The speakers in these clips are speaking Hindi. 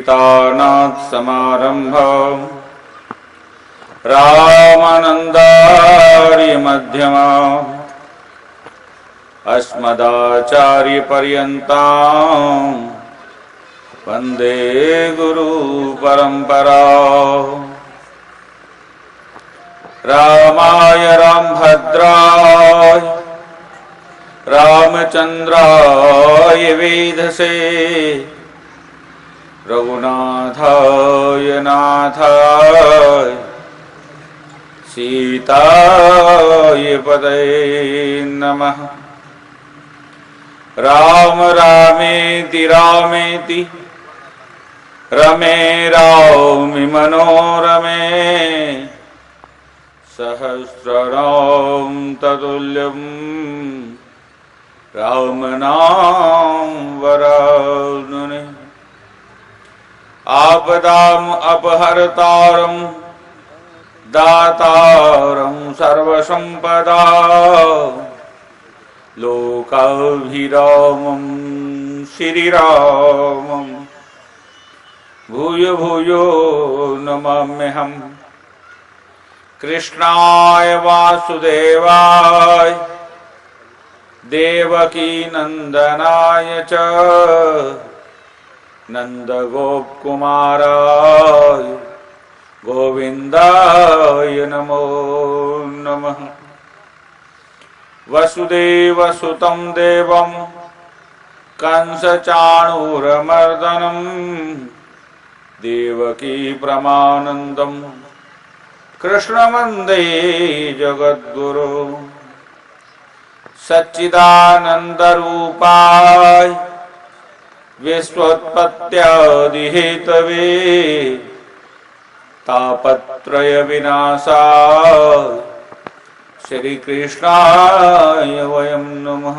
सीतानाथ समारंभम् रामानन्दार्य मध्यमाम् अस्मदाचार्य पर्यन्ताम् वन्दे गुरु परंपरा। रामाय रामभद्राय रामचंद्राय वेधसे रघुनाथाय नाथाय सीताय पतये नमः। राम रामेति रामेति रमे रामि मनोरमे सहस्रनाम ततुल्यम् राम नाम वरानने। आपदाम अपहर्तारम् दातारं सर्वसंपदा लोकाभिरामं श्रीरामं भूयो भूयो नमाम्यहम्। कृष्णाय वासुदेवाय देवकी नंदनाय च नंदगोपकुमाराय गोविंदाय नमो नमः। वसुदेवसुतं देवं कंसचाणूरमर्दनं देवकी परमानंदं कृष्णवन्दे जगद्गुरो। सच्चिदानन्दरूपाय विश्वोत्पत्त्यादिहेतवे तापत्रय विनाशाय श्री कृष्णाय वयं नमः।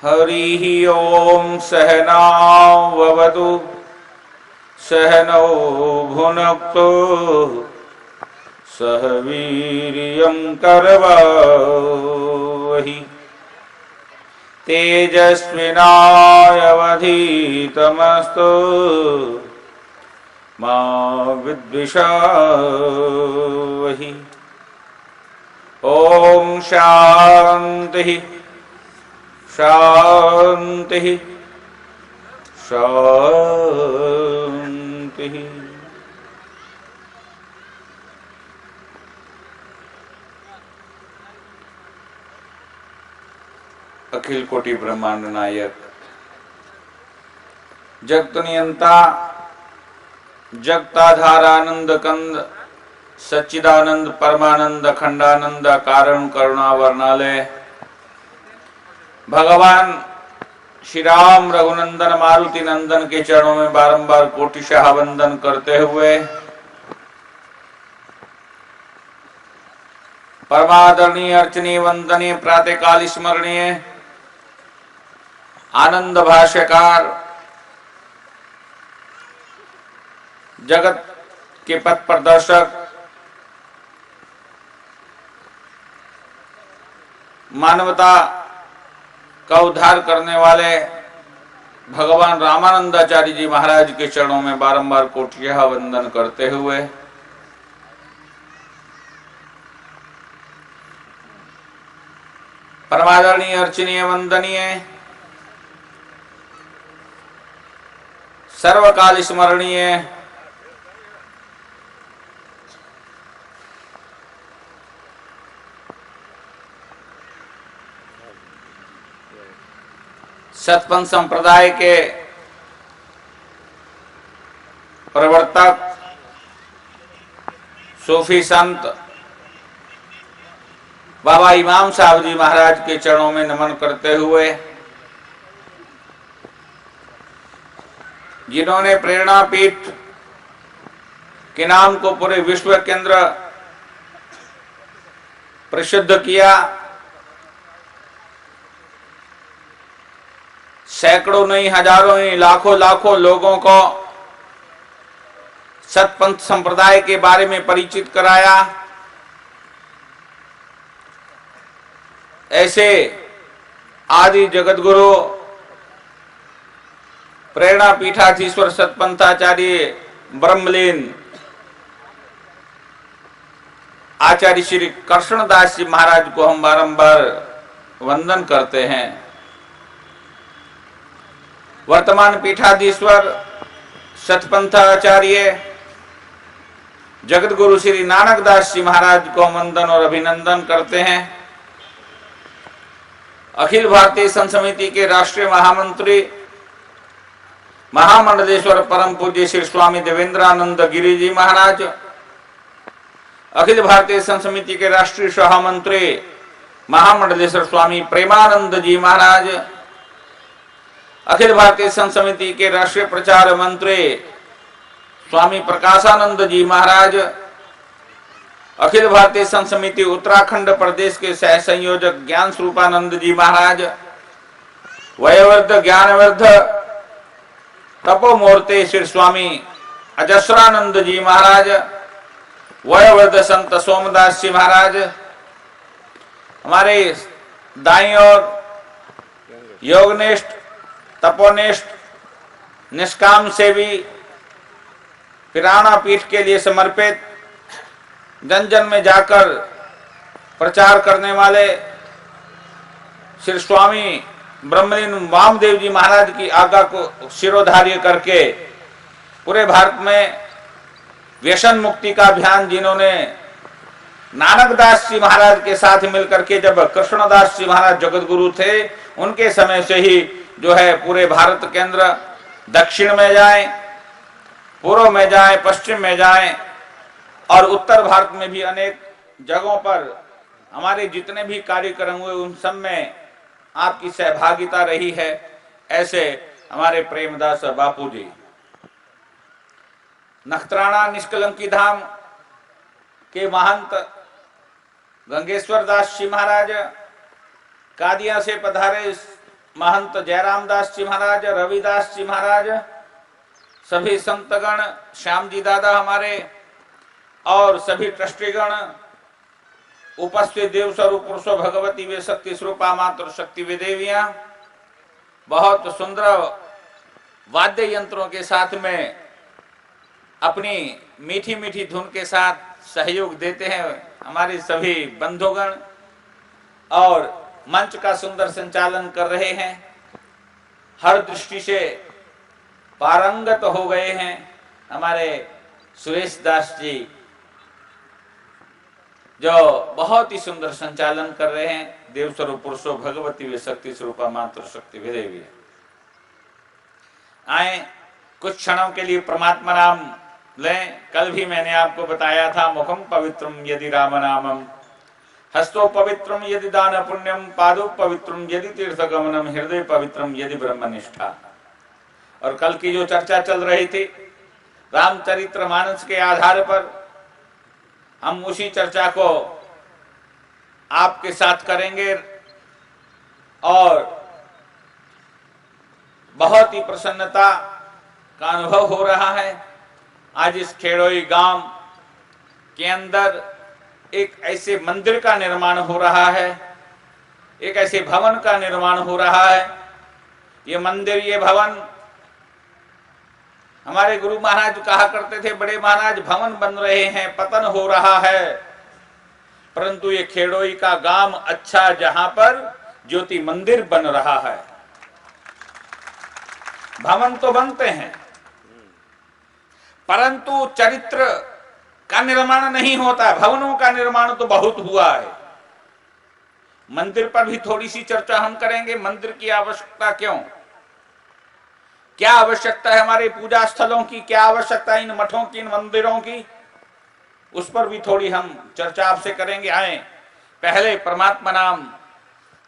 हरिः ओम सहनाववतु सहनौ भुनक्तु सह वीर्यं करवावहि तेजस्विनावधीतमस्तु मा विद्विषावहि। ओम शांति शांति शांति। अखिल कोटि ब्रह्मांड नायक जगत नियंता जगताधारानंद कंद सच्चिदानंद परमानंद अखंडानंद कारण करुणा वर्णालय भगवान श्री राम रघुनंदन मारुति नंदन के चरणों में बारंबार कोटिशाह वंदन करते हुए परमादरणीय अर्चनीय वंदनीय प्रातःकाल स्मरणीय आनंद भाष्यकार जगत के पथ प्रदर्शक मानवता का उद्धार करने वाले भगवान रामानंदाचार्य जी महाराज के चरणों में बारंबार कोटिशाह वंदन करते हुए परमादरणीय अर्चनीय वंदनीय सर्वकाल स्मरणीय सतपंथ संप्रदाय के प्रवर्तक सूफी संत बाबा इमाम साहब जी महाराज के चरणों में नमन करते हुए जिन्होंने प्रेरणा पीठ के नाम को पूरे विश्व के अंदर प्रसिद्ध किया, सैकड़ों नहीं हजारों नहीं लाखों लाखों लोगों को सतपंथ संप्रदाय के बारे में परिचित कराया, ऐसे आदि जगत गुरु प्रेरणा पीठाधीश्वर सतपंथाचार्य ब्रह्मलीन आचार्य श्री कृष्णदास जी महाराज को हम बारंबार वंदन करते हैं। वर्तमान पीठाधीश्वर सतपंथाचार्य जगत गुरु श्री नानक दास जी महाराज को वंदन और अभिनंदन करते हैं। अखिल भारतीय संत समिति के राष्ट्रीय महामंत्री महामंडलेश्वर परम पूज्य श्री स्वामी देवेंद्रानंद गिरि जी महाराज, अखिल भारतीय संत समिति के राष्ट्रीय महामंत्री महामंडलेश्वर स्वामी प्रेमानंद जी महाराज, अखिल भारतीय संत समिति के राष्ट्रीय प्रचार मंत्री स्वामी प्रकाशानंद जी महाराज, अखिल भारतीय संत समिति उत्तराखंड प्रदेश के सह संयोजक ज्ञान स्वरूपानंद जी महाराज, वयोवृद्ध ज्ञानवृद्ध तपोमूर्ति श्री स्वामी अजस्रानंद जी महाराज, वयोवृद्ध संत सोमदास जी महाराज, हमारे दाईं ओर योगनिष्ठ तपोनिष्ठ निष्काम सेवी पिराना पीठ के लिए समर्पित जन जन में जाकर प्रचार करने वाले श्री स्वामी ब्रह्मलीन वामदेव जी महाराज की आज्ञा को शिरोधार्य करके पूरे भारत में व्यसन मुक्ति का अभियान जिन्होंने नानक दास जी महाराज के साथ मिलकर के, जब कृष्णदास जी महाराज जगत गुरु थे उनके समय से ही जो है पूरे भारत के अंदर दक्षिण में जाए, पूर्व में जाए, पश्चिम में जाए और उत्तर भारत में भी अनेक जगहों पर हमारे जितने भी कार्यक्रम हुए उन सब में आपकी सहभागिता रही है। ऐसे हमारे प्रेमदास बापू जी, नखत्राणा निष्कलंकी धाम के महंत गंगेश्वर दास जी महाराज, कादिया से पधारे महंत जयराम दास जी महाराज, रविदास जी महाराज, सभी संतगण, श्याम जी दादा हमारे और सभी ट्रस्टीगण, उपस्थित देव स्वरूप पुरुषो भगवती वे शक्ति स्वरूपा मात्र शक्ति वे देवियां, बहुत सुंदर वाद्य यंत्रों के साथ में अपनी मीठी मीठी धुन के साथ सहयोग देते हैं हमारे सभी बंधुगण और मंच का सुंदर संचालन कर रहे हैं। हर दृष्टि से पारंगत हो गए हैं हमारे सुरेश दास जी, जो बहुत ही सुंदर संचालन कर रहे हैं। देव स्वरूप पुरुषो भगवती वे शक्ति स्वरूपा मात्र शक्ति वे देवी। आए कुछ क्षणों के लिए परमात्मा नाम लें। कल भी मैंने आपको बताया था, मुखम पवित्रम यदि राम नामम, हस्तो पवित्रम यदि दान पुण्यम, पादो पवित्रम यदि तीर्थ गमनम, हृदय पवित्रम यदि ब्रह्मनिष्ठा। और कल की जो चर्चा चल रही थी रामचरितमानस के आधार पर, हम उसी चर्चा को आपके साथ करेंगे और बहुत ही प्रसन्नता का अनुभव हो रहा है। आज इस खेड़ोई गांव के अंदर एक ऐसे मंदिर का निर्माण हो रहा है, एक ऐसे भवन का निर्माण हो रहा है। ये मंदिर, ये भवन, हमारे गुरु महाराज कहा करते थे, बड़े महाराज भवन बन रहे हैं, पतन हो रहा है, परंतु ये खेड़ोई का गांव अच्छा, जहां पर ज्योति मंदिर बन रहा है। भवन तो बनते हैं परंतु चरित्र का निर्माण नहीं होता है। भवनों का निर्माण तो बहुत हुआ है। मंदिर पर भी थोड़ी सी चर्चा हम करेंगे। मंदिर की आवश्यकता क्यों, क्या आवश्यकता है हमारे पूजा स्थलों की, क्या आवश्यकता है इन मठों की, इन मंदिरों की, उस पर भी थोड़ी हम चर्चा आपसे करेंगे। आए पहले परमात्मा नाम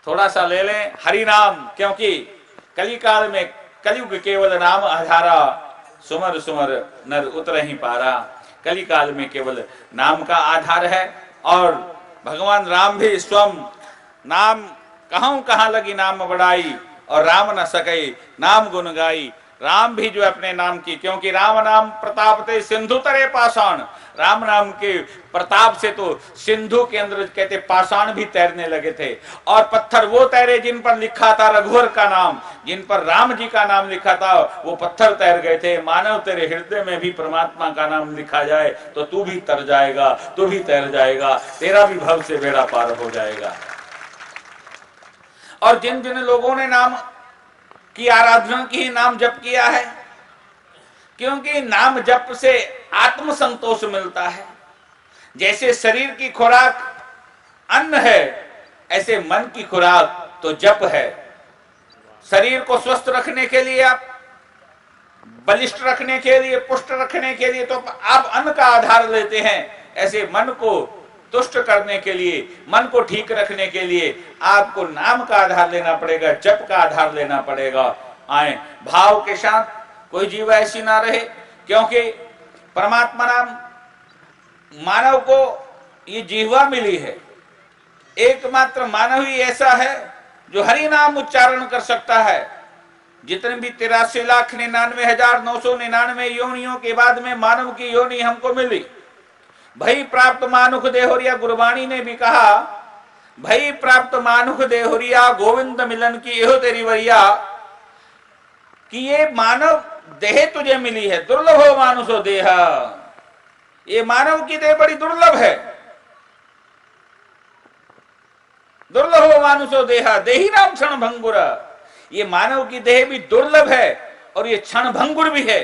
थोड़ा सा ले लें, हरि नाम, क्योंकि कलिकाल में कलयुग केवल नाम आधारा, सुमर सुमर नर उतर ही पारा। कलिकाल में केवल नाम का आधार है और भगवान राम भी स्वयं नाम कहूं कहां लगी नाम बढ़ाई, और राम न सके नाम गुण गाई, राम भी जो अपने नाम की, क्योंकि राम नाम प्रताप थे सिंधु तरे पाषाण, राम नाम के प्रताप से तो सिंधु के अंदर कहते पाषाण भी तैरने लगे थे। और पत्थर वो तैरे जिन पर लिखा था रघुवर का नाम, जिन पर राम जी का नाम लिखा था वो पत्थर तैर गए थे। मानव तेरे हृदय में भी परमात्मा का नाम लिखा जाए तो तू भी तर जाएगा, तू भी तैर जाएगा, तेरा भी भव से बेड़ा पार हो जाएगा। और जिन जिन लोगों ने नाम की आराधना की, नाम जप किया है, क्योंकि नाम जप से आत्म संतोष मिलता है। जैसे शरीर की खुराक अन्न है, ऐसे मन की खुराक तो जप है। शरीर को स्वस्थ रखने के लिए, आप बलिष्ठ रखने के लिए, पुष्ट रखने के लिए तो आप अन्न का आधार लेते हैं, ऐसे मन को तुष्ट करने के लिए, मन को ठीक रखने के लिए आपको नाम का आधार लेना पड़ेगा, जप का आधार लेना पड़ेगा। आए भाव के साथ कोई जीव ऐसी ना रहे, क्योंकि परमात्मा नाम मानव को ये जीवा मिली है, एकमात्र मानव ही ऐसा है जो हरि नाम उच्चारण कर सकता है। जितने भी 83,99,999 योनियों के बाद में मानव की योनि हमको मिली। भई प्राप्त मानुख देहोरिया, गुरबाणी ने भी कहा, भई प्राप्त मानुख देहोरिया, गोविंद मिलन की एहो तेरी वरिया, कि ये मानव देह तुझे मिली है, दुर्लभ हो मानुषो देह, ये मानव की देह बड़ी दुर्लभ है। दुर्लभ हो मानुषो देह, देही नाम क्षण भंगुर, ये मानव की देह भी दुर्लभ है और ये क्षण भंगुर भी है।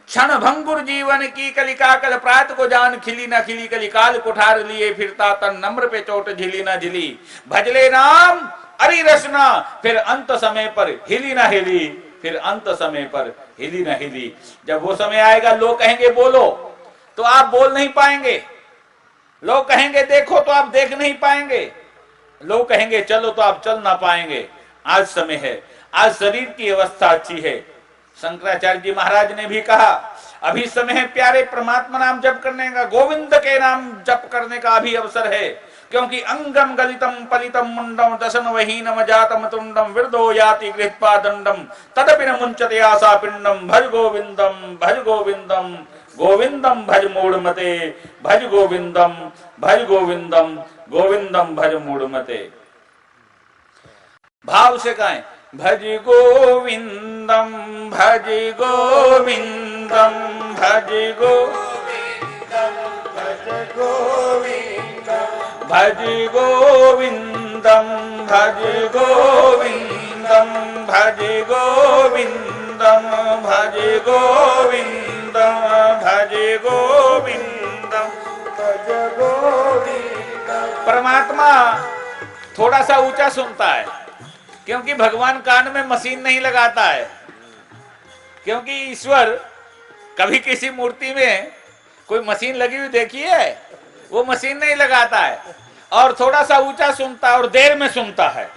क्षण भंगुर जीवन की कलिका, कल प्रात को जान खिली न खिली, कलिकाल कुठार लिए फिरता तन नम्र पे चोट झिली न झिली, भजले नाम अरि रसना, फिर अंत समय पर हिली न हिली, फिर अंत समय पर हिली न हिली। जब वो समय आएगा, लोग कहेंगे बोलो तो आप बोल नहीं पाएंगे, लोग कहेंगे देखो तो आप देख नहीं पाएंगे, लोग कहेंगे चलो तो आप चल ना पाएंगे। आज समय है, आज शरीर की अवस्था अच्छी है। शंकराचार्य जी महाराज ने भी कहा, अभी समय है प्यारे परमात्मा नाम जप करने का, गोविंद के नाम जप करने का अभी अवसर है, क्योंकि अंगम गलितम पलितम मुंडम दशन वहीनम जातम तुंडम विरदो याति गृहपा दंडम तदपि न मुंचते आशा पिंडम, भज गोविंदम भज गोविंदम, गोविंदम भज मूढ़मते, भज गोविंदम भज गोविंदम, गोविंदम भज मूढ़मते। भाव से कहें, भज गोविंदम भज गोविंदम भज गोविंदम भज गोविंदम, भज गोविंदम भज गोविंदम भज गोविंदम भज गोविंदम भज गोविंदम भज गोविंदम। परमात्मा थोड़ा सा ऊंचा सुनता है, क्योंकि भगवान कान में मशीन नहीं लगाता है, क्योंकि ईश्वर कभी किसी मूर्ति में कोई मशीन लगी हुई देखी है, वो मशीन नहीं लगाता है, और थोड़ा सा ऊंचा सुनता है और देर में सुनता है।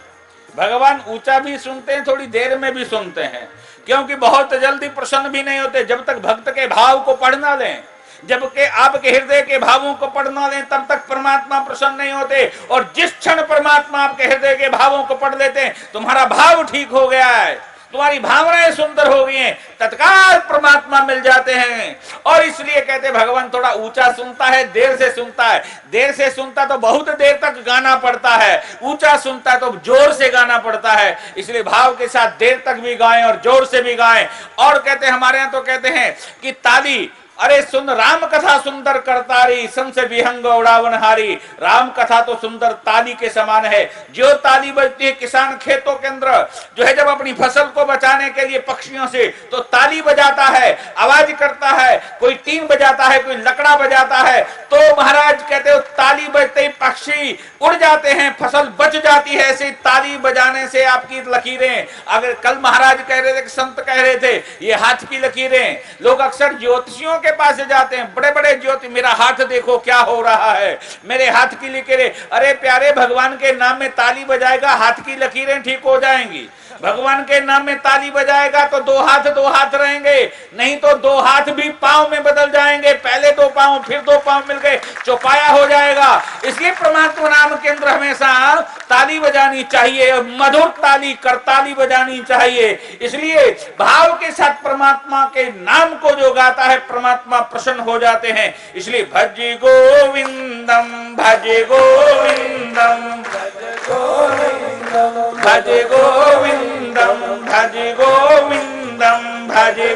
भगवान ऊंचा भी सुनते हैं, थोड़ी देर में भी सुनते हैं, क्योंकि बहुत जल्दी प्रसन्न भी नहीं होते। जब तक भक्त के भाव को पढ़ ना लें, जबकि आपके हृदय के भावों को पढ़ना लें, तब तक परमात्मा प्रसन्न नहीं होते। और जिस क्षण परमात्मा आपके हृदय के भावों को पढ़ लेते हैं, तुम्हारा भाव ठीक हो गया है, तुम्हारी भावनाएं सुंदर हो गई हैं, तत्काल परमात्मा मिल जाते हैं। और इसलिए कहते भगवान थोड़ा ऊंचा सुनता है, देर से सुनता है। देर से सुनता तो बहुत देर तक गाना पड़ता है, ऊंचा सुनता है तो जोर से गाना पड़ता है। इसलिए भाव के साथ देर तक भी गाएं और जोर से भी गाएं। और कहते हमारे यहाँ तो कहते हैं कि ताली, अरे सुन राम कथा सुंदर करतारी, संस विहंग उड़ावन हारी। राम कथा तो सुंदर ताली के समान है। जो ताली बजती है किसान खेतों के अंदर, जो है जब अपनी फसल को बचाने के लिए पक्षियों से, तो ताली बजाता है, आवाज करता है, कोई टीन बजाता है, कोई लकड़ा बजाता है, तो महाराज कहते हो ताली बजते ही पक्षी उड़ जाते हैं, फसल बच जाती है। ऐसे ताली बजाने से आपकी लकीरें, अगर कल महाराज कह रहे थे, संत कह रहे थे, ये हाथ की लकीरें, लोग अक्सर ज्योतिषियों के पास जाते हैं, बड़े बड़े ज्योति, मेरा हाथ देखो क्या हो रहा है, मेरे हाथ की लकीरें, अरे प्यारे भगवान के नाम में ताली बजाएगा हाथ की लकीरें ठीक हो जाएंगी। भगवान के नाम में ताली बजाएगा तो दो हाथ रहेंगे, नहीं तो दो हाथ भी पांव में बदल जाएंगे, पहले दो पांव फिर दो पांव मिलकर चौपाया हो जाएगा। इसलिए परमात्मा नाम के अंदर हमेशा ताली बजानी चाहिए, मधुर ताली करताली बजानी चाहिए। इसलिए भाव के साथ परमात्मा के नाम को जो गाता है परमात्मा प्रसन्न हो जाते हैं। इसलिए भज गोविंदम भज गोविंदम भज गोविंदम भज गोविंदम भज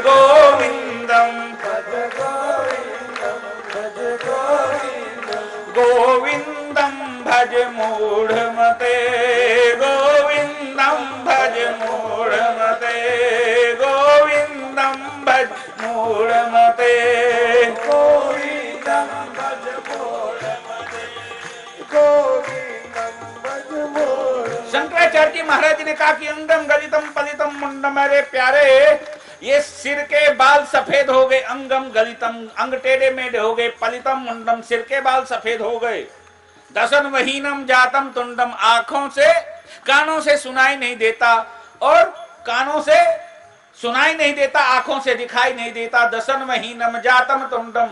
गोविंदम गोविंदम भज मूढ़मते गोविंदम भज मूढ़मते गोविंदम भज मूढ़मते गोविंदम भज मूढ़मते गोविंदम भज मूढ़। शंकराचार्य जी महाराज ने कहा कि अंगम गलितम पलितम मुंडम, मेरे प्यारे ये सिर के बाल सफेद हो गए, अंगम गलितम अंग टेढ़े मेढ़े हो गए, पलितम मुंडम सिर के बाल सफेद हो गए, दसन वहीनम जातम तुंडम आंखों से कानों से सुनाई नहीं देता, और कानों से सुनाई नहीं देता, आंखों से दिखाई नहीं देता, दसन वहीनम जातम तुंडम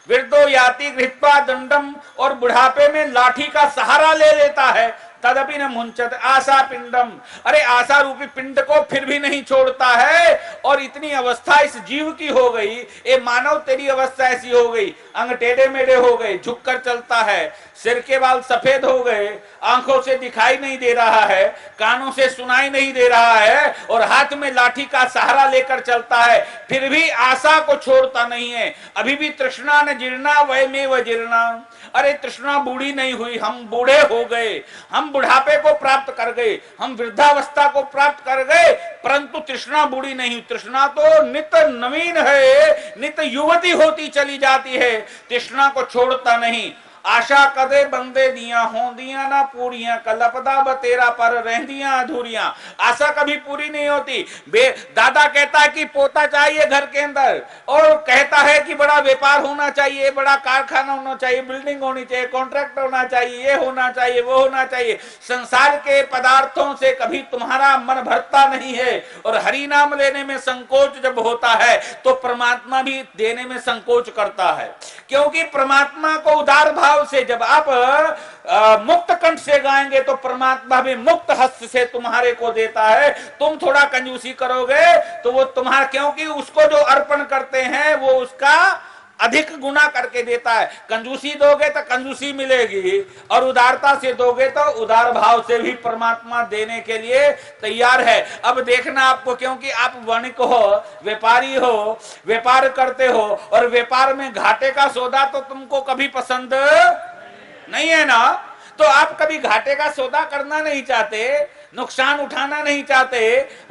वृद्धो याति गृहीत्वा दंडम, और बुढ़ापे में लाठी का सहारा ले लेता है, तदपि न मुंचत आशा पिंडम, अरे आशा रूपी पिंड को फिर भी नहीं छोड़ता है। और इतनी अवस्था इस जीव की हो गई, ए मानव तेरी अवस्था ऐसी हो गई, अंग टेढ़े मेढ़े हो गए, झुककर चलता है, सिर के बाल सफेद हो गए, आंखों से दिखाई नहीं दे रहा है, कानों से सुनाई नहीं दे रहा है, और हाथ में लाठी का सहारा लेकर चलता है, फिर भी आशा को छोड़ता नहीं है। अभी भी तृष्णा न जीर्णा वयमेव जीर्णा, अरे तृष्णा बूढ़ी नहीं हुई, हम बूढ़े हो गए, हम बुढ़ापे को प्राप्त कर गए, हम वृद्धावस्था को प्राप्त कर गए, परंतु तृष्णा बूढ़ी नहीं हुई। तृष्णा तो नित्य नवीन है, नित्य युवती होती चली जाती है, तृष्णा को छोड़ता नहीं। आशा कदे बंदे दिया हो दिया ना पूरियां, कलपदा बतेरा पर रहदियां अधूरियां, आशा कभी पूरी नहीं होती। दादा कहता है कि पोता चाहिए घर के अंदर, और कहता है कि बड़ा व्यापार होना चाहिए, बड़ा कारखाना होना चाहिए, बिल्डिंग होनी चाहिए, कॉन्ट्रैक्ट होना चाहिए, ये होना चाहिए, वो होना चाहिए। संसार के पदार्थों से कभी तुम्हारा मन भरता नहीं है, और हरि नाम लेने में संकोच जब होता है तो परमात्मा भी देने में संकोच करता है, क्योंकि परमात्मा को उदार भाव से जब आप मुक्त कंठ से गाएंगे तो परमात्मा भी मुक्त हस्त से तुम्हारे को देता है। तुम थोड़ा कंजूसी करोगे तो वो तुम्हारा, क्योंकि उसको जो अर्पण करते हैं वो उसका अधिक गुना करके देता है। कंजूसी दोगे तो कंजूसी मिलेगी, और उदारता से दोगे तो उदार भाव से भी परमात्मा देने के लिए तैयार है। अब देखना आपको, क्योंकि आप वणिक हो, व्यापारी हो, व्यापार करते हो, और व्यापार में घाटे का सौदा तो तुमको कभी पसंद नहीं है ना, तो आप कभी घाटे का सौदा करना नहीं चाहते, नुकसान उठाना नहीं चाहते,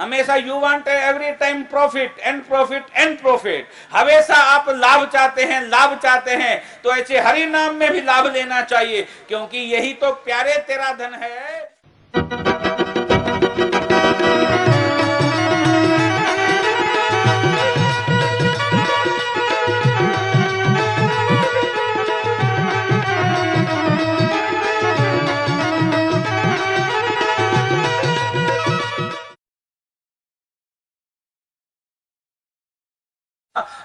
हमेशा you want every time profit and profit and profit, हमेशा आप लाभ चाहते हैं, लाभ चाहते हैं। तो ऐसे हरि नाम में भी लाभ लेना चाहिए, क्योंकि यही तो प्यारे तेरा धन है।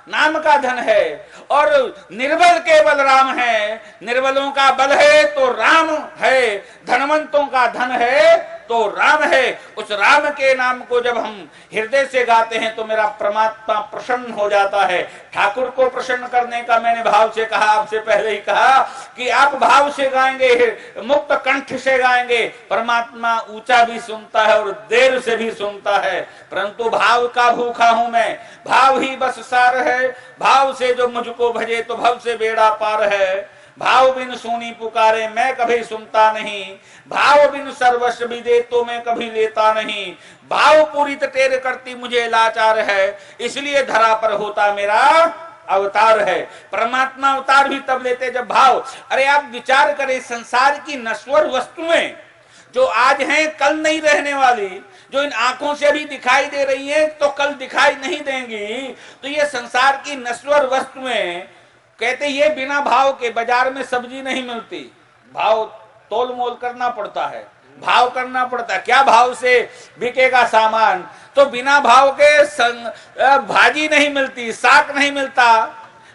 नाम का धन है, और निर्बल केवल राम है, निर्बलों का बल है तो राम है, धनवंतों का धन है तो राम है। उस राम के नाम को जब हम हृदय से गाते हैं तो मेरा परमात्मा प्रसन्न हो जाता है। ठाकुर को प्रसन्न करने का मैंने भाव से कहा, आपसे पहले ही कहा कि आप भाव से गाएंगे, मुक्त कंठ से गाएंगे, परमात्मा ऊंचा भी सुनता है और देर से भी सुनता है। परंतु भाव का भूखा हूं मैं, भाव ही बस सार है, भाव से जो मुझको भजे तो भव से बेड़ा पार है। भाव बिन सुनी पुकारे मैं कभी सुनता नहीं, भाव बिन सर्वस्व भी दे तो मैं कभी लेता नहीं। भाव पूरी टेर करती मुझे लाचार है, इसलिए धरा पर होता मेरा अवतार है। परमात्मा अवतार भी तब लेते जब भाव, अरे आप विचार करें, संसार की नश्वर वस्तुएं जो आज हैं कल नहीं रहने वाली, जो इन आंखों से अभी दिखाई दे रही है तो कल दिखाई नहीं देंगी, तो ये संसार की नश्वर वस्तुएं, कहते ये बिना भाव के बाजार में सब्जी नहीं मिलती, भाव तोल मोल करना पड़ता है, भाव करना पड़ता है, क्या भाव से बिकेगा सामान, तो बिना भाव के भाजी नहीं मिलती, साग नहीं मिलता,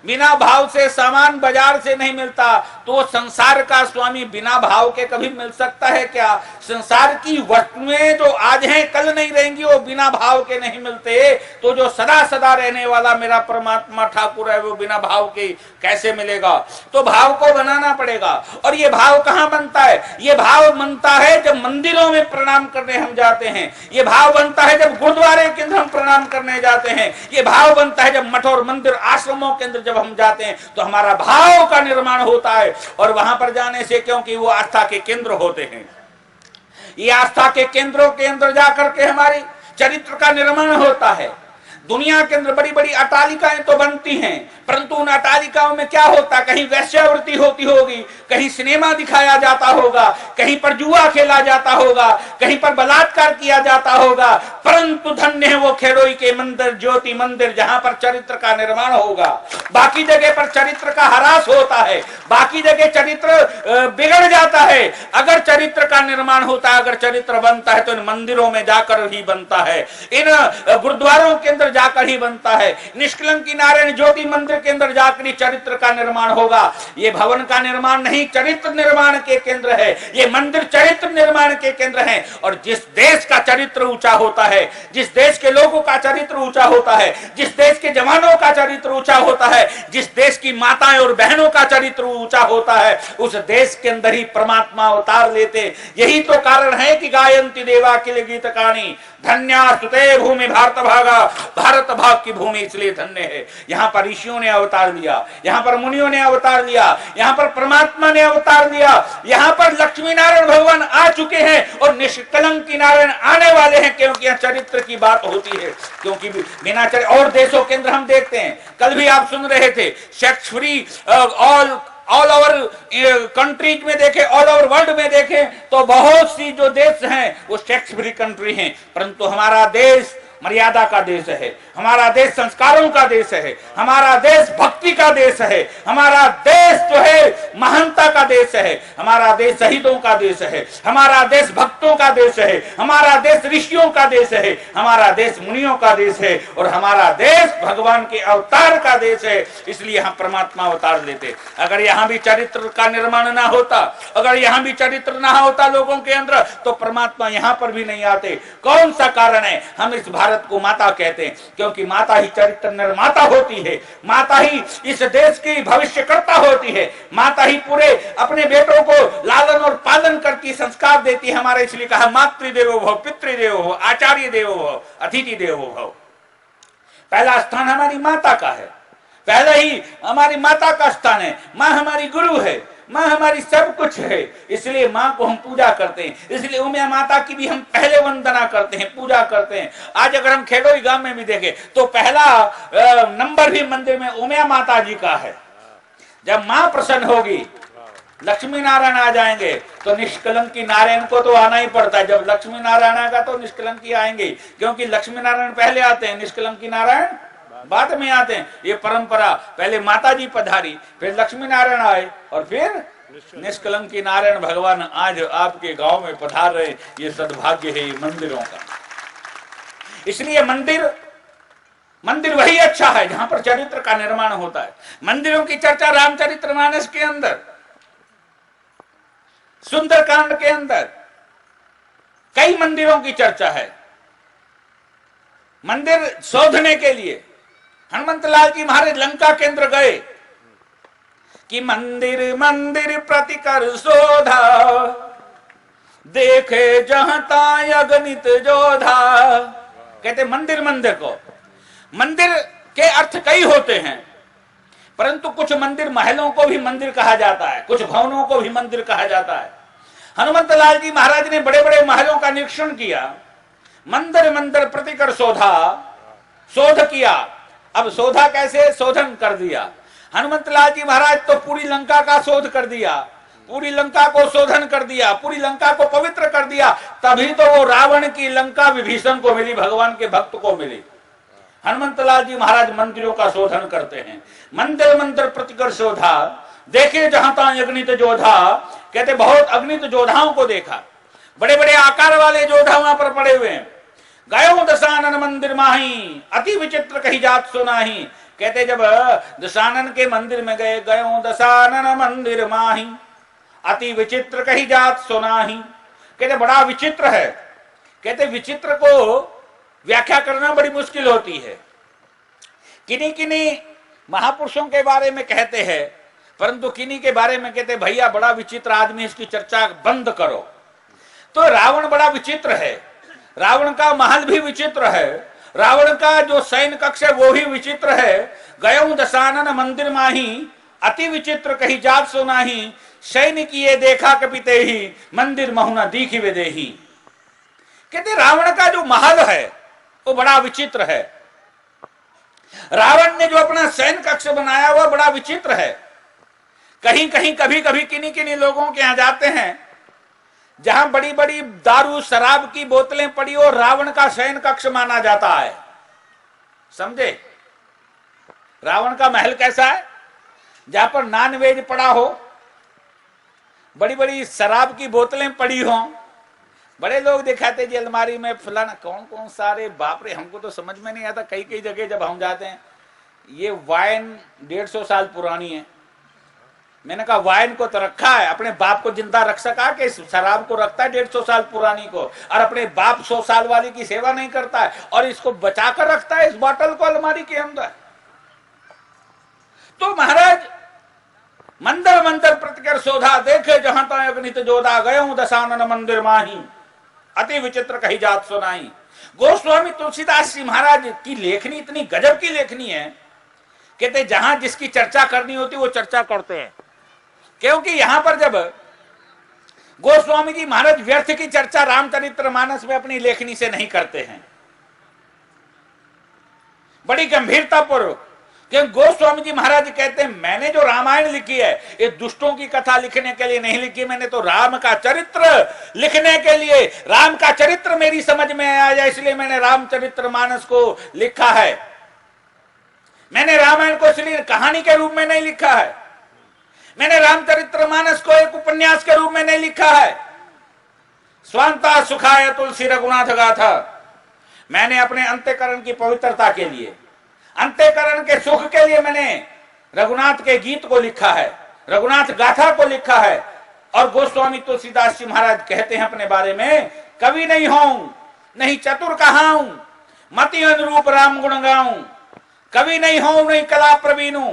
बिना भाव से सामान बाजार से नहीं मिलता, तो संसार का स्वामी बिना भाव के कभी मिल सकता है क्या? संसार की वस्तुएं जो आज हैं कल नहीं रहेंगी, वो बिना भाव के नहीं मिलते, तो जो सदा सदा रहने वाला मेरा परमात्मा ठाकुर है वो बिना भाव के कैसे मिलेगा? तो भाव को बनाना पड़ेगा। और ये भाव कहाँ बनता है? ये भाव बनता है जब मंदिरों में प्रणाम करने हम जाते हैं, ये भाव बनता है जब गुरुद्वारे के अंदर हम प्रणाम करने जाते हैं, ये भाव बनता है जब मठ और मंदिर आश्रमों के अंदर जब हम जाते हैं, तो हमारा भाव का निर्माण होता है। और वहां पर जाने से, क्योंकि वो आस्था के केंद्र होते हैं, ये आस्था के केंद्रों के अंदर जाकर के हमारी चरित्र का निर्माण होता है। दुनिया के अंदर बड़ी बड़ी अटालिकाएं तो बनती हैं, परंतु उन अटालिकाओं में क्या होता? कहीं वैश्यावृत्ति होती होगी, कहीं सिनेमा दिखाया जाता होगा, कहीं पर जुआ खेला जाता होगा, कहीं पर बलात्कार किया जाता होगा, परंतु धन्य है वो खेड़ोई के मंदिर, ज्योति मंदिर, जहां पर चरित्र का निर्माण होगा। बाकी जगह पर चरित्र का ह्रास होता है, बाकी जगह चरित्र बिगड़ जाता है। अगर चरित्र का निर्माण होता है, अगर चरित्र बनता है, तो इन मंदिरों में जाकर ही बनता है, इन गुरुद्वारों के अंदर जाकर ही बनता है, निष्कलंकी नारायण ज्योति मंदिर के अंदर जाकर ही चरित्र का निर्माण होगा। ये भवन का निर्माण नहीं, चरित्र निर्माण के केंद्र है, ये मंदिर चरित्र निर्माण के केंद्र है। और जिस देश का चरित्र ऊंचा होता है, जिस देश के लोगों का चरित्र ऊंचा होता है, जिस देश के जवानों का चरित्र ऊंचा होता है, जिस देश की माताएं और बहनों का चरित्र ऊंचा होता है, उस देश के अंदर ही परमात्मा अवतार लेते। यही तो कारण है कि गायंती देवा किल गीत कहानी, धन्यास्तुते भूमि भारत भागा, भारत भाग की भूमि इसलिए धन्य है। यहाँ पर ऋषियों ने अवतार लिया, यहाँ पर मुनियों ने अवतार लिया, यहाँ पर परमात्मा ने अवतार लिया, यहाँ पर लक्ष्मी नारायण भगवान आ चुके हैं और निष्कलंकी नारायण आने वाले हैं, क्योंकि यहाँ चरित्र की बात होती है। क्योंकि बिना चरित्र, और देशों के अंदर हम देखते हैं, कल भी आप सुन रहे थे, sex free all over countries में देखें, ऑल ओवर वर्ल्ड में देखें, तो बहुत सी जो देश हैं वो सेक्स फ्री कंट्री हैं, परंतु हमारा देश मर्यादा का देश है, हमारा देश संस्कारों का देश है, हमारा देश भक्ति का देश है, हमारा देश जो है महानता का देश है, हमारा देश शहीदों का देश है, हमारा देश भक्तों का देश है, हमारा देश ऋषियों का देश है, हमारा देश मुनियों का देश है, और हमारा देश भगवान के अवतार का देश है। इसलिए हम परमात्मा अवतार लेते। अगर यहाँ भी चरित्र का निर्माण ना होता, अगर यहाँ भी चरित्र ना होता लोगों के अंदर, तो परमात्मा यहाँ पर भी नहीं आते। कौन सा कारण है? हम इस भारत को माता कहते हैं, क्योंकि माता ही चरित्र निर्माता होती है, माता ही इस देश की भविष्यकर्ता होती है, माता ही पूरे अपने बेटों को लालन और पालन करती, संस्कार देती है। हमारे इसलिए कहा मातृदेवो भव, पितृदेवो भव, आचार्य देवो भव, अतिथि देवो भव। पहला स्थान हमारी माता का है, पहले ही हमारी माता का स्थान है। माँ हमारी गुरु है, माँ हमारी सब कुछ है, इसलिए माँ को हम पूजा करते हैं। इसलिए उमिया माता की भी हम पहले वंदना करते हैं, पूजा करते हैं। आज अगर हम खेड़ोई गांव में भी देखें तो पहला नंबर भी मंदिर में उमिया माता जी का है। जब माँ प्रसन्न होगी, लक्ष्मी नारायण आ जाएंगे, तो निष्कलंकी नारायण को तो आना ही पड़ता है। जब लक्ष्मी नारायण आएगा तो निष्कलंकी आएंगे, क्योंकि लक्ष्मी नारायण पहले आते हैं, निष्कलंकी नारायण बाद में आते हैं। ये परंपरा, पहले माता जी पधारी, फिर लक्ष्मी नारायण आए, और फिर निष्कलंकी नारायण भगवान आज आपके गांव में पधार रहे। ये सद्भाग्य है ये मंदिरों का। इसलिए मंदिर वही अच्छा है जहां पर चरित्र का निर्माण होता है। मंदिरों की चर्चा रामचरितमानस के अंदर, सुंदरकांड के अंदर कई मंदिरों की चर्चा है। मंदिर शोधने के लिए हनुमंत लाल जी महाराज लंका के अंदर गए कि मंदिर मंदिर प्रति कर शोधा, देखे जहां ताय अगणित जोधा। कहते मंदिर मंदिर को, मंदिर के अर्थ कई होते हैं, परंतु कुछ मंदिर महलों को भी मंदिर कहा जाता है, कुछ भवनों को भी मंदिर कहा जाता है। हनुमंत लाल जी महाराज ने बड़े बड़े महलों का निरीक्षण किया, मंदिर मंदिर प्रति कर शोधा, शोध किया। अब शोधा कैसे? शोधन कर दिया। हनुमंत लाल जी महाराज तो पूरी लंका का शोध कर दिया, पूरी लंका को शोधन कर दिया, पूरी लंका को पवित्र कर दिया, तभी तो वो रावण की लंका विभीषण को मिली, भगवान के भक्त को मिली। हनुमंतलाल जी महाराज मंदिरों का शोधन करते हैं। मंदिर मंदिर प्रतिकर शोधा, देखे जहां तहां अग्नित जोधा। कहते बहुत अग्नित जोधाओं को देखा, बड़े बड़े आकार वाले जोधा वहां पर पड़े हुए हैं। गयो दशानन मंदिर माही, अति विचित्र कही जात सुनाही। कहते जब दशानन के मंदिर में गए, गयो दशानन मंदिर माही, अति विचित्र कही जात सुनाही। कहते बड़ा विचित्र है। कहते विचित्र को व्याख्या करना बड़ी मुश्किल होती है। किन्हीं किन्हीं महापुरुषों के बारे में कहते हैं, परंतु किन्हीं के बारे में कहते भैया बड़ा विचित्र आदमी, इसकी चर्चा बंद करो। तो रावण बड़ा विचित्र है, रावण का महल भी विचित्र है, रावण का जो सैन्य कक्ष है वो भी विचित्र है। गयो दशानन मंदिर माही, अति विचित्र कही जात सुनाही। सैन्य की ये देखा कपिते ही, मंदिर महुना दीखी वे देही। कहते रावण का जो महल है वो बड़ा विचित्र है। रावण ने जो अपना सैन्य कक्ष बनाया हुआ बड़ा विचित्र है। कहीं कहीं कभी कभी किन्हीं किन्हीं लोगों के यहां जाते हैं जहां बड़ी बड़ी दारू शराब की बोतलें पड़ी और रावण का शयन कक्ष माना जाता है। समझे? रावण का महल कैसा है? जहां पर नॉन वेज पड़ा हो, बड़ी बड़ी शराब की बोतलें पड़ी हो। बड़े लोग दिखाते जी अलमारी में फलाना कौन कौन सारे, बाप रे हमको तो समझ में नहीं आता। कई कई जगह जब हम जाते हैं, ये वाइन 150 साल पुरानी है। मैंने कहा वाइन को तो रखा है, अपने बाप को जिंदा रख सका कि शराब को रखता है 150 साल पुरानी को, और अपने बाप 100 साल वाली की सेवा नहीं करता है और इसको बचा कर रखता है इस बोतल को अलमारी के अंदर। तो महाराज मंदिर मंदिर प्रतिकर शोधा, देखे जहां तहां अग्नित जोधा। गयो दशानन मंदिर माही, अति विचित्र कही जात सुनाई। गोस्वामी तुलसीदास जी महाराज की लेखनी इतनी गजब की लेखनी है। कहते जहां जिसकी चर्चा करनी होती वो चर्चा करते हैं, क्योंकि यहां पर जब गोस्वामी जी महाराज व्यर्थ की चर्चा रामचरितमानस में अपनी लेखनी से नहीं करते हैं, बड़ी गंभीरता पूर्वक। क्योंकि गोस्वामी जी महाराज कहते हैं मैंने जो रामायण लिखी है ये दुष्टों की कथा लिखने के लिए नहीं लिखी, मैंने तो राम का चरित्र लिखने के लिए, राम का चरित्र मेरी समझ में आया इसलिए मैंने रामचरितमानस को लिखा है। मैंने रामायण को इसलिए कहानी के रूप में नहीं लिखा है, मैंने रामचरितमानस को एक उपन्यास के रूप में नहीं लिखा है। स्वांता सुखाय तुलसी रघुनाथ गाथा, मैंने अपने अंतःकरण की पवित्रता के लिए, अंतःकरण के सुख के लिए मैंने रघुनाथ के गीत को लिखा है, रघुनाथ गाथा को लिखा है। और गोस्वामी तुलसीदास जी महाराज कहते हैं अपने बारे में, कवि नहीं हूं नहीं चतुर कहाऊं, मति अनुरूप राम गुण गाऊं। कवि नहीं हूं नहीं कला प्रवीणु,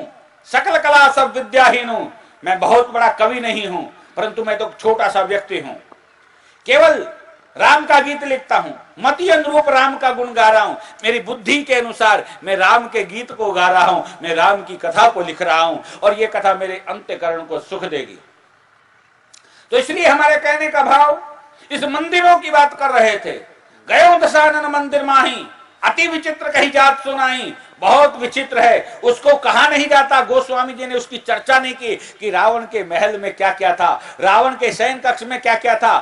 सकल कला सब विद्याहीनु। मैं बहुत बड़ा कवि नहीं हूं, परंतु मैं तो छोटा सा व्यक्ति हूं, केवल राम का गीत लिखता हूं, मति अनुरूप राम का गुण गा रहा हूं। मेरी बुद्धि के अनुसार मैं राम के गीत को गा रहा हूं, मैं राम की कथा को लिख रहा हूं और ये कथा मेरे अंतःकरण को सुख देगी। तो इसलिए हमारे कहने का भाव इस मंदिरों की बात कर रहे थे। गयो दशानन मंदिर माही, अति विचित्र कही जात सुनाई। बहुत विचित्र है, उसको कहा नहीं जाता। गोस्वामी जी ने उसकी चर्चा नहीं की कि रावण के महल में क्या क्या था, रावण के शयन कक्ष में क्या क्या था,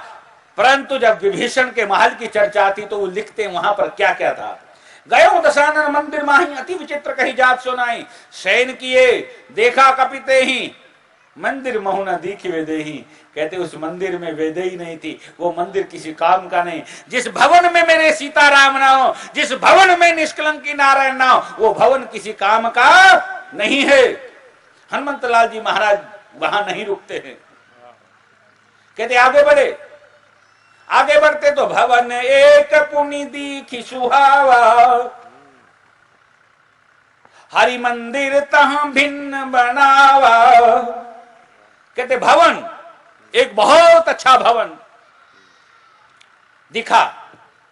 परंतु जब विभीषण के महल की चर्चा आती तो वो लिखते वहां पर क्या क्या था। गयो दशानन मंदिर माही, अति विचित्र कही जात सुनाई। शयन किए देखा कपिते ही, मंदिर महुना दीखी वे देही। कहते उस मंदिर में वेदे ही नहीं थी, वो मंदिर किसी काम का नहीं। जिस भवन में मेरे सीताराम ना हो, जिस भवन में निष्कलंकी नारायण ना हो, वो भवन किसी काम का नहीं है। हनुमंतलाल जी महाराज वहां नहीं रुकते हैं, कहते आगे बढ़े। आगे बढ़ते तो भवन एक पुनि दीखी सुहावा, हरि मंदिर तहां भिन्न बनावा। कहते भवन, एक बहुत अच्छा भवन दिखा।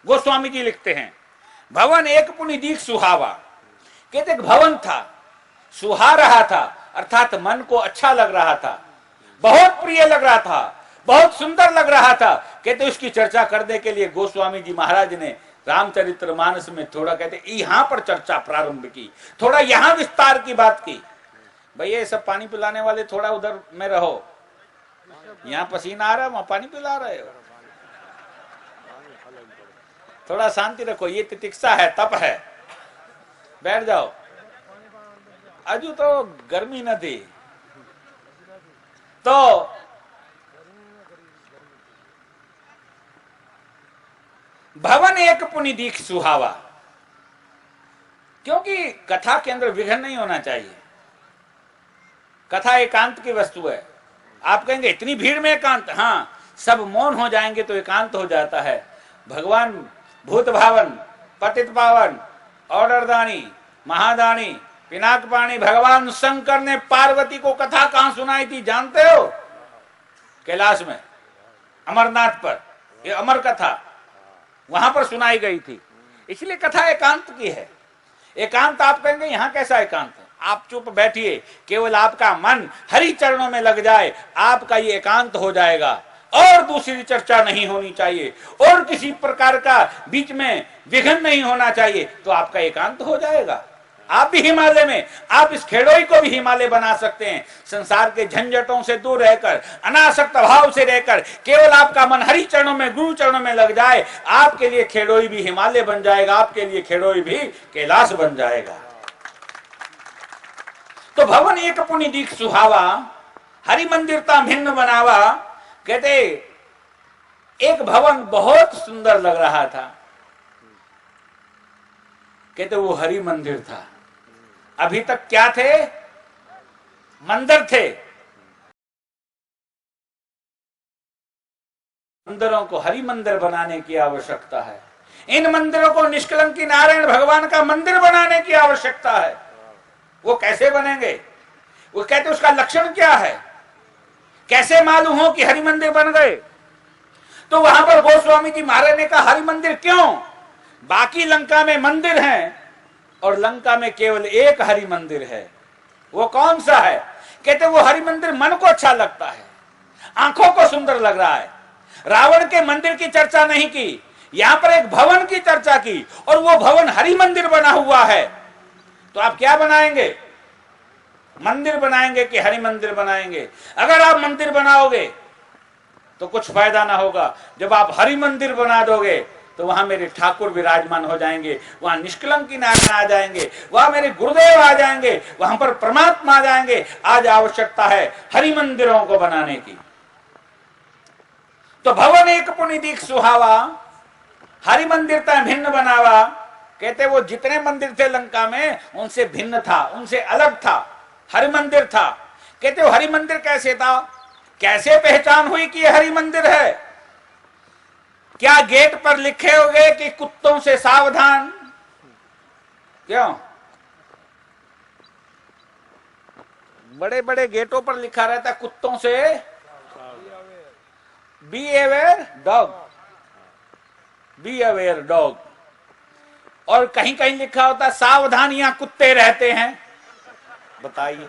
गोस्वामी जी लिखते हैं भवन एक पुनि दीख सुहावा। कहते एक भवन था, सुहा रहा था, अर्थात मन को अच्छा लग रहा था, बहुत प्रिय लग रहा था, बहुत सुंदर लग रहा था। कहते उसकी चर्चा करने के लिए गोस्वामी जी महाराज ने रामचरितमानस में थोड़ा कहते यहां पर चर्चा प्रारंभ की, थोड़ा यहां विस्तार की बात की। भैया ये सब पानी पिलाने वाले थोड़ा उधर में रहो, यहाँ पसीना आ रहा है, वहां पानी पिला रहे हो। थोड़ा शांति रखो, ये तितिक्षा है, तप है। बैठ जाओ, अजू तो गर्मी न थी। तो भवन एक पुनि दीख सुहावा, क्योंकि कथा के अंदर विघ्न नहीं होना चाहिए। कथा एकांत की वस्तु है। आप कहेंगे इतनी भीड़ में एकांत, हाँ, सब मौन हो जाएंगे तो एकांत हो जाता है। भगवान भूत भावन, पतित पावन, औडरदानी, महादानी, पिनाक पाणी भगवान शंकर ने पार्वती को कथा कहां सुनाई थी जानते हो? कैलाश में, अमरनाथ पर। ये अमर कथा वहां पर सुनाई गई थी। इसलिए कथा एकांत की है। एकांत आप कहेंगे यहां कैसा एकांत है? आप चुप बैठिए, केवल आपका मन हरि चरणों में लग जाए, आपका ये एकांत हो जाएगा। और दूसरी चर्चा नहीं होनी चाहिए, और किसी प्रकार का बीच में विघ्न नहीं होना चाहिए, तो आपका एकांत हो जाएगा। आप भी हिमालय में, आप इस खेड़ोई को भी हिमालय बना सकते हैं। संसार के झंझटों से दूर रहकर, अनासक्त भाव से रहकर, केवल आपका मन हरि चरणों में, गुरु चरणों में लग जाए, आपके लिए खेड़ोई भी हिमालय बन जाएगा, आपके लिए खेड़ोई भी कैलाश बन जाएगा। तो भवन एक पुनि दीख सुहावा, हरि मंदिरता भिन्न बनावा। कहते एक भवन बहुत सुंदर लग रहा था। कहते वो हरि मंदिर था। अभी तक क्या थे? मंदिर थे। मंदिरों को हरि मंदिर बनाने की आवश्यकता है। इन मंदिरों को निष्कलंकी नारायण भगवान का मंदिर बनाने की आवश्यकता है। वो कैसे बनेंगे? वो कहते उसका लक्षण क्या है? कैसे मालूम हो कि हरि मंदिर बन गए? तो वहां पर गोस्वामी जी महाराज ने कहा हरि मंदिर क्यों? बाकी लंका में मंदिर हैं और लंका में केवल एक हरि मंदिर है। वो कौन सा है? कहते वो हरि मंदिर मन को अच्छा लगता है, आंखों को सुंदर लग रहा है। रावण के मंदिर की चर्चा नहीं की, यहां पर एक भवन की चर्चा की, और वो भवन हरि मंदिर बना हुआ है। तो आप क्या बनाएंगे? मंदिर बनाएंगे कि हरि मंदिर बनाएंगे? अगर आप मंदिर बनाओगे तो कुछ फायदा ना होगा। जब आप हरि मंदिर बना दोगे तो वहां मेरे ठाकुर विराजमान हो जाएंगे, वहां निष्कलंकी नारायण आ जाएंगे, वहां मेरे गुरुदेव आ जाएंगे, वहां पर परमात्मा आ जाएंगे। आज आवश्यकता है हरि मंदिरों को बनाने की। तो भवन एक पुनि दीख सुहावा, हरि मंदिरता भिन्न बनावा। कहते वो जितने मंदिर थे लंका में उनसे भिन्न था, उनसे अलग था, हरि मंदिर था। कहते वो हरि मंदिर कैसे था? कैसे पहचान हुई कि ये हरि मंदिर है? क्या गेट पर लिखे होंगे कि कुत्तों से सावधान? क्यों? बड़े बड़े गेटों पर लिखा रहता कुत्तों से be aware dog, be aware dog. और कहीं कहीं लिखा होता सावधान यहाँ कुत्ते रहते हैं। बताइए,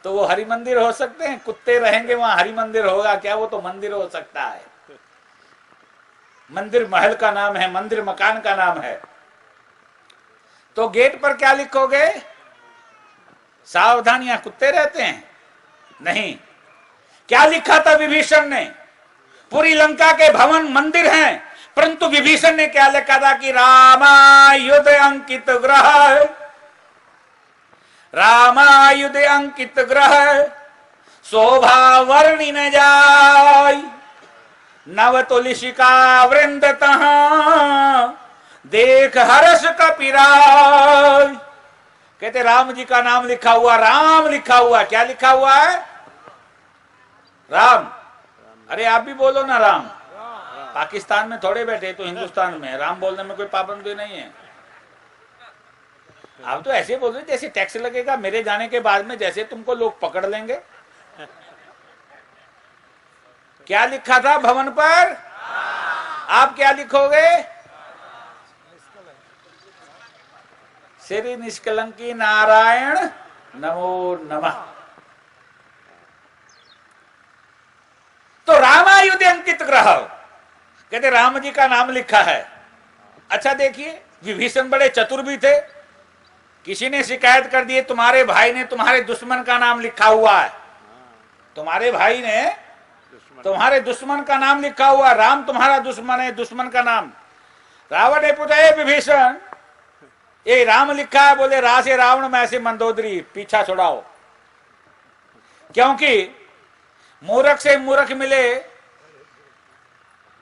तो वो हरि मंदिर हो सकते हैं? कुत्ते रहेंगे वहां हरि मंदिर होगा क्या? वो तो मंदिर हो सकता है। मंदिर महल का नाम है, मंदिर मकान का नाम है। तो गेट पर क्या लिखोगे? सावधान यहाँ कुत्ते रहते हैं? नहीं। क्या लिखा था विभीषण ने? पूरी लंका के भवन मंदिर हैं, परंतु विभीषण ने क्या लिखा था कि रामायुध अंकित ग्रह, रामायुध अंकित ग्रह, शोभा वर्णि न जाय, नव तुलसिका वृंद तहां, देख हर्ष कपिराय। कहते राम जी का नाम लिखा हुआ, राम लिखा हुआ। क्या लिखा हुआ है? राम। अरे आप भी बोलो ना राम। पाकिस्तान में थोड़े बैठे तो हिंदुस्तान में राम बोलने में कोई पाबंदी नहीं है। आप तो ऐसे बोल रहे जैसे टैक्स लगेगा मेरे जाने के बाद में, जैसे तुमको लोग पकड़ लेंगे। क्या लिखा था भवन पर? आप क्या लिखोगे? श्री निष्कलंकी नारायण नमो नमः। तो रामायुध अंकित ग्रह, कहते राम जी का नाम लिखा है। अच्छा देखिए, विभीषण बड़े चतुर भी थे। किसी ने शिकायत कर दी तुम्हारे भाई ने तुम्हारे दुश्मन का नाम लिखा हुआ है, तुम्हारे भाई ने तुम्हारे दुश्मन का नाम लिखा हुआ, राम तुम्हारा दुश्मन है, दुश्मन का नाम। रावण ने पूछा, ए विभीषण, ये राम लिखा है? बोले, रा से रावण, मैं से मंदोदरी, पीछा छुड़ाओ। क्योंकि मूर्ख से मूर्ख मिले,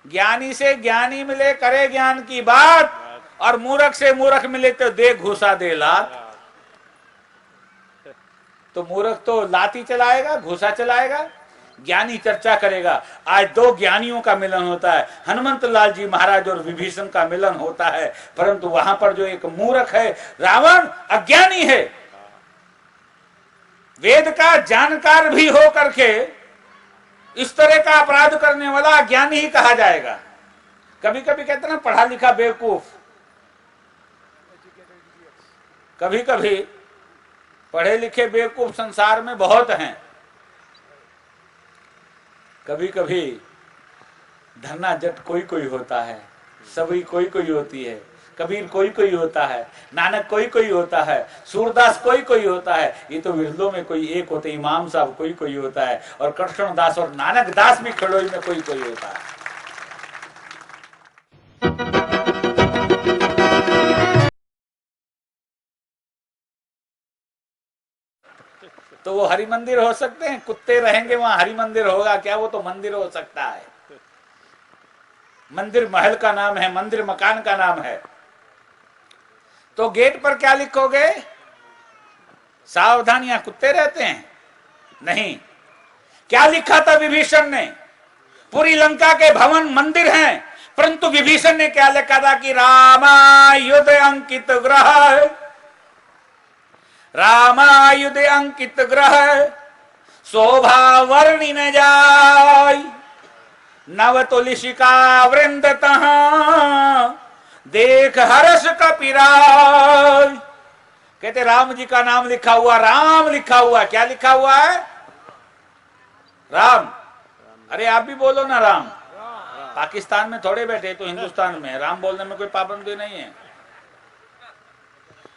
ज्ञानी से ज्ञानी मिले, करे ज्ञान की बात, और मूर्ख से मूर्ख मिले तो दे घूसा दे लात। तो मूर्ख तो लाती चलाएगा, घूसा चलाएगा, ज्ञानी चर्चा करेगा। आज दो ज्ञानियों का मिलन होता है, हनुमंत लाल जी महाराज और विभीषण का मिलन होता है, परंतु वहां पर जो एक मूर्ख है, रावण अज्ञानी है, वेद का जानकार भी हो करके इस तरह का अपराध करने वाला अज्ञानी ही कहा जाएगा। कभी कभी कहते ना पढ़ा लिखा बेवकूफ, कभी कभी पढ़े लिखे बेवकूफ संसार में बहुत हैं। कभी कभी धन्ना जट कोई कोई होता है, सभी कोई कोई होती है, कबीर कोई कोई होता है, नानक कोई कोई होता है, सूरदास कोई कोई होता है। ये तो विरलों में कोई एक होते, इमाम साहब कोई कोई होता है, और कृष्ण दास और नानक दास भी खड़ोई में कोई कोई होता है। तो वो हरि मंदिर हो सकते हैं? कुत्ते रहेंगे वहां हरि मंदिर होगा क्या? वो तो मंदिर हो सकता है। मंदिर महल का नाम है, मंदिर मकान का नाम है। तो गेट पर क्या लिखोगे? सावधान, यहां कुत्ते रहते हैं? नहीं। क्या लिखा था विभीषण ने? पूरी लंका के भवन मंदिर हैं, परंतु विभीषण ने क्या लिखा था कि रामायुध अंकित ग्रह, रामायुध अंकित ग्रह, शोभा वर्णि न जाय, नव तुलसिका वृंद तहां, देख हर्ष कपिराय। कहते राम जी का नाम लिखा हुआ, राम लिखा हुआ। क्या लिखा हुआ है? राम। अरे आप भी बोलो ना राम। पाकिस्तान में थोड़े बैठे, तो हिंदुस्तान में राम बोलने में कोई पाबंदी नहीं है।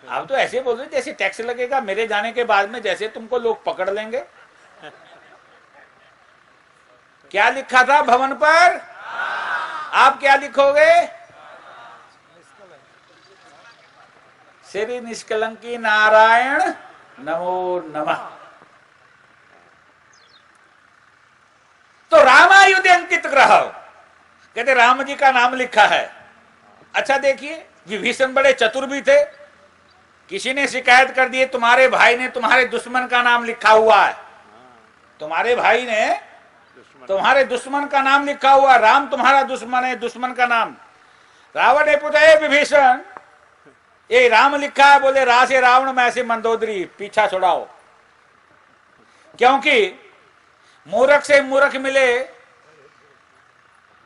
आप तो ऐसे बोल रहे जैसे टैक्स लगेगा मेरे जाने के बाद में, जैसे तुमको लोग पकड़ लेंगे। क्या लिखा था भवन पर? आप क्या लिखोगे? श्री निष्कलंकी नारायण नमो नमः। तो रामायुध अंकित ग्रह, कहते राम जी का नाम लिखा है। अच्छा देखिए, विभीषण बड़े चतुर भी थे। किसी ने शिकायत कर दी, तुम्हारे भाई ने तुम्हारे दुश्मन का नाम लिखा हुआ है, तुम्हारे भाई ने तुम्हारे दुश्मन का नाम लिखा हुआ, राम तुम्हारा दुश्मन है, दुश्मन का नाम। रावण ने पूछा, ए विभीषण, ये राम लिखा है? बोले, रा से रावण, मैं से मंदोदरी, पीछा छुड़ाओ। क्योंकि मूर्ख से मूर्ख मिले,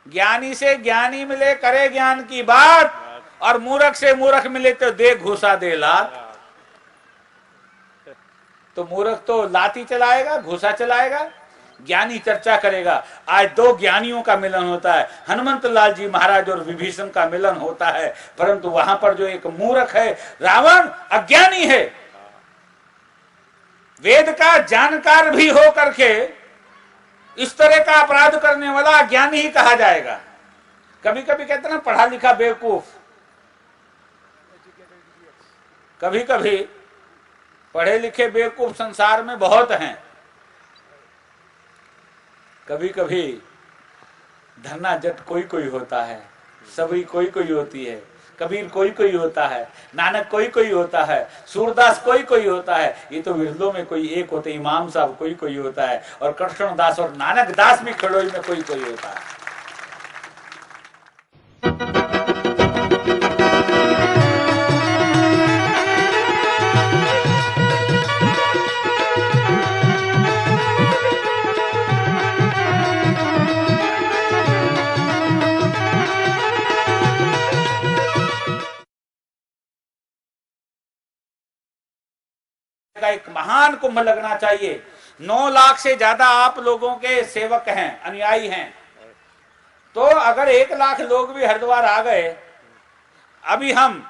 ज्ञानी से ज्ञानी मिले, करे ज्ञान की बात, और मूर्ख से मूर्ख मिले तो दे घूसा दे लात। तो मूर्ख तो लाती चलाएगा, घूसा चलाएगा, ज्ञानी चर्चा करेगा। आज दो ज्ञानियों का मिलन होता है, हनुमंत लाल जी महाराज और विभीषण का मिलन होता है, परंतु वहां पर जो एक मूर्ख है, रावण अज्ञानी है, वेद का जानकार भी हो करके इस तरह का अपराध करने वाला अज्ञानी ही कहा जाएगा। कभी कभी कहते ना पढ़ा लिखा बेवकूफ, कभी कभी पढ़े लिखे बेवकूफ संसार में बहुत हैं। कभी कभी धन्ना जट कोई कोई होता है, सभी कोई कोई होती है, कबीर कोई कोई होता है, नानक कोई कोई होता है, सूरदास कोई कोई होता है। ये तो विरलों में कोई एक होते, इमाम साहब कोई कोई होता है, और कृष्ण दास और नानक दास भी खड़ोई में कोई कोई होता है। एक महान कुंभ लगना चाहिए। 9 लाख से ज्यादा आप लोगों के सेवक हैं, अनुयायी हैं। तो अगर 1 लाख लोग भी हरिद्वार आ गए, अभी हम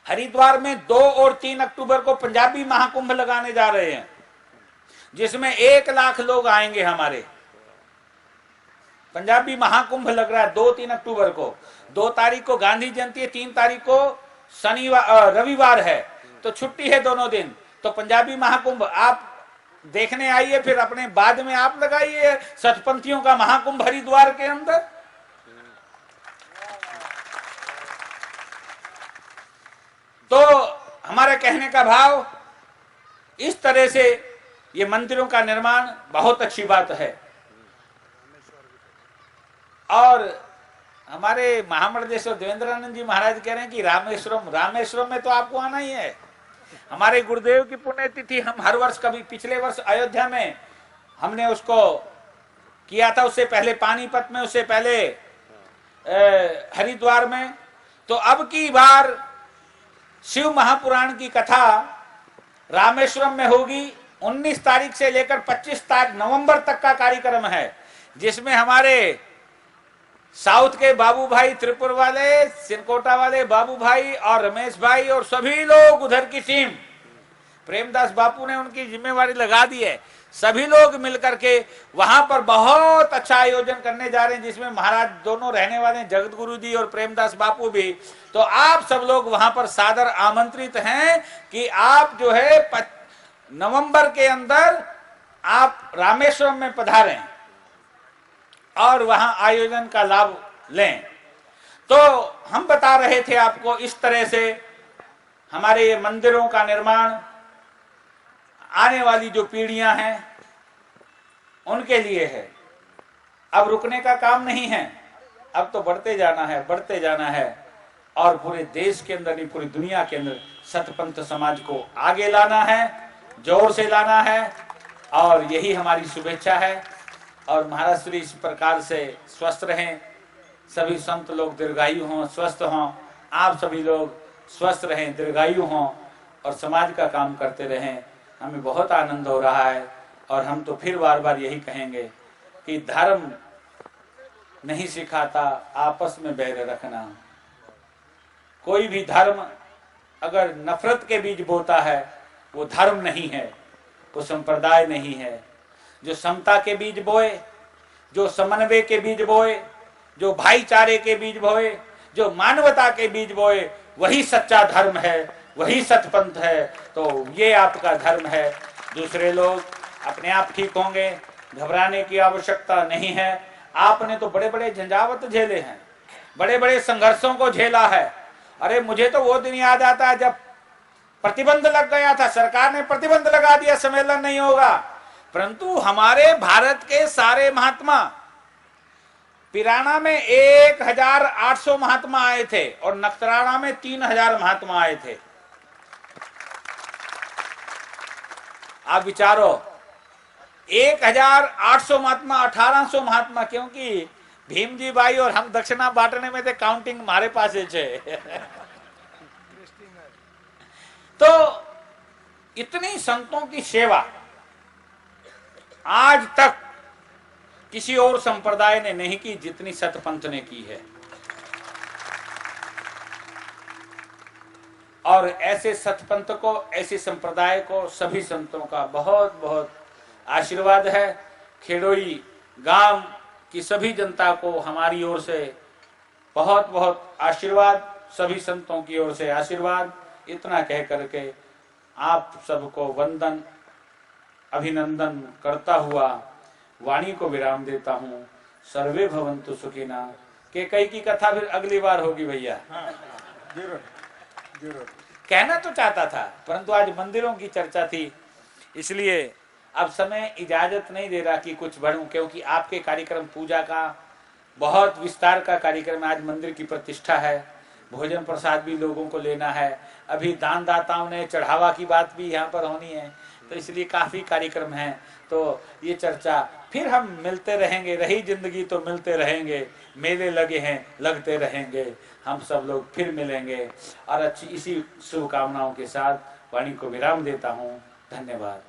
हरिद्वार में 2 और 3 अक्टूबर को पंजाबी महाकुंभ लगाने जा रहे हैं। जिसमें 1 लाख लोग आएंगे हमारे। पंजाबी महाकुंभ लग रहा है 2-3 अक्टूबर को। 2 तारीख को गांधी जयंती है, 3 तारीख को शनिवार रविवार है, तो छुट्टी है दोनों दिन। तो पंजाबी महाकुंभ आप देखने आइए, फिर अपने बाद में आप लगाइए सतपंथियों का महाकुंभ हरिद्वार के अंदर। तो हमारे कहने का भाव, इस तरह से ये मंदिरों का निर्माण बहुत अच्छी बात है। और हमारे महामंडलेश्वर देवेंद्रानंद जी महाराज कह रहे हैं कि रामेश्वरम में तो आपको आना ही है। हमारे गुरुदेव की पुण्यतिथि हम हर वर्ष, कभी पिछले वर्ष अयोध्या में हमने उसको किया था, उससे पहले पानीपत में, उससे पहले हरिद्वार में। तो अब की बार शिव महापुराण की कथा रामेश्वरम में होगी। 19 तारीख से लेकर 25 नवंबर तक का कार्यक्रम है, जिसमें हमारे साउथ के बाबू भाई, त्रिपुर वाले, सिरकोटा वाले बाबू भाई और रमेश भाई और सभी लोग, उधर की टीम, प्रेमदास बापू ने उनकी जिम्मेवारी लगा दी है। सभी लोग मिलकर के वहां पर बहुत अच्छा आयोजन करने जा रहे हैं, जिसमें महाराज दोनों रहने वाले हैं, जगत गुरु जी और प्रेमदास बापू भी। तो आप सब लोग वहां पर सादर आमंत्रित हैं कि आप जो है नवंबर के अंदर आप रामेश्वरम में पधारें और वहां आयोजन का लाभ लें। तो हम बता रहे थे आपको, इस तरह से हमारे ये मंदिरों का निर्माण आने वाली जो पीढ़ियां हैं उनके लिए है। अब रुकने का काम नहीं है, अब तो बढ़ते जाना है, बढ़ते जाना है। और पूरे देश के अंदर नहीं, पूरी दुनिया के अंदर सतपंथ समाज को आगे लाना है, जोर से लाना है। और यही हमारी शुभेच्छा है। और महाराज श्री इस प्रकार से स्वस्थ रहें, सभी संत लोग दीर्घायु हों, स्वस्थ हों, आप सभी लोग स्वस्थ रहें, दीर्घायु हों और समाज का काम करते रहें। हमें बहुत आनंद हो रहा है। और हम तो फिर बार बार यही कहेंगे कि धर्म नहीं सिखाता आपस में बैर रखना। कोई भी धर्म अगर नफरत के बीज बोता है वो धर्म नहीं है, वो संप्रदाय नहीं है। जो समता के बीज बोए, जो समन्वय के बीज बोए, जो भाईचारे के बीज बोए, जो मानवता के बीज बोए, वही सच्चा धर्म है, वही सतपंथ है। तो ये आपका धर्म है। दूसरे लोग अपने आप ठीक होंगे, घबराने की आवश्यकता नहीं है। आपने तो बड़े बड़े झंझावत झेले हैं, बड़े बड़े संघर्षों को झेला है। अरे मुझे तो वो दिन याद आता है जब प्रतिबंध लग गया था, सरकार ने प्रतिबंध लगा दिया, सम्मेलन नहीं होगा। परंतु हमारे भारत के सारे महात्मा, पिराना में 1800 महात्मा आए थे और नखत्राना में 3000 महात्मा आए थे। आप विचारो, 1800 महात्मा, 1800 महात्मा, क्योंकि भीमजी भाई और हम दक्षिणा बांटने में थे, काउंटिंग हमारे पास है। तो इतनी संतों की सेवा आज तक किसी और संप्रदाय ने नहीं की जितनी सतपंथ ने की है। और ऐसे सतपंथ को, ऐसे संप्रदाय को सभी संतों का बहुत बहुत आशीर्वाद है। खेड़ोई गांव की सभी जनता को हमारी ओर से बहुत बहुत आशीर्वाद, सभी संतों की ओर से आशीर्वाद। इतना कह करके आप सबको वंदन, अभिनंदन करता हुआ वाणी को विराम देता हूँ। सर्वे भवन्तु सुखिना। केकई की कथा फिर अगली बार होगी भैया। जरूर कहना तो चाहता था, परंतु आज मंदिरों की चर्चा थी, इसलिए अब समय इजाजत नहीं दे रहा कि कुछ बढ़ूं, क्योंकि आपके कार्यक्रम, पूजा का बहुत विस्तार का कार्यक्रम, आज मंदिर की प्रतिष्ठा है, भोजन प्रसाद भी लोगों को लेना है, अभी दान दाताओं ने चढ़ावा की बात भी यहाँ पर होनी है, तो इसलिए काफी कार्यक्रम हैं। तो ये चर्चा फिर हम मिलते रहेंगे, रही जिंदगी तो मिलते रहेंगे, मेले लगे हैं लगते रहेंगे, हम सब लोग फिर मिलेंगे। और अच्छी इसी शुभकामनाओं के साथ वाणी को विराम देता हूँ। धन्यवाद।